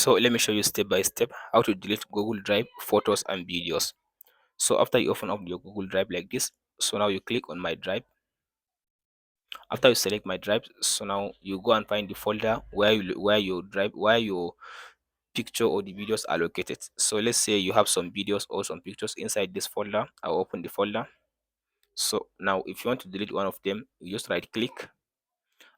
So let me show you step by step how to delete Google Drive photos and videos. So after you open up your Google Drive like this, so now you click on my drive. After you select my drive, so now you go and find the folder where your picture or the videos are located. So let's say you have some videos or some pictures inside this folder. I'll open the folder. So now if you want to delete one of them, you just right click.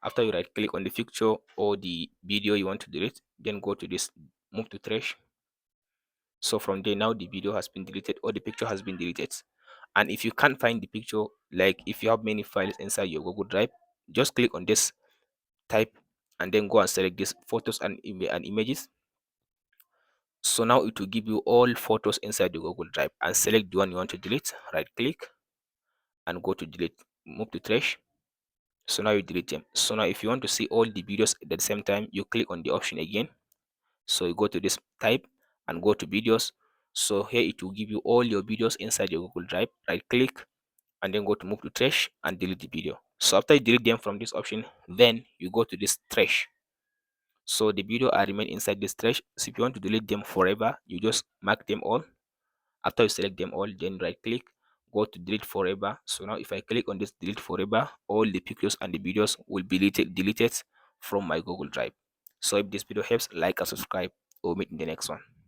After you right click on the picture or the video you want to delete, then go to this, move to trash. So from there, now the video has been deleted or the picture has been deleted. And if you can't find the picture, like if you have many files inside your Google Drive, just click on this, type, and then go and select this photos and images. So now it will give you all photos inside the Google Drive, and select the one you want to delete. Right click and go to delete, move to trash. So now you delete them. So now if you want to see all the videos at the same time, you click on the option again. So you go to this type and go to videos. So here it will give you all your videos inside your Google Drive. Right click and then go to move to trash and delete the video. So after you delete them from this option, then you go to this trash. So the video are remain inside this trash. So if you want to delete them forever, you just mark them all. After you select them all, then right click, go to delete forever. So now if I click on this delete forever, all the pictures and the videos will be deleted from my Google Drive. So if this video helps, like and subscribe. We'll meet in the next one.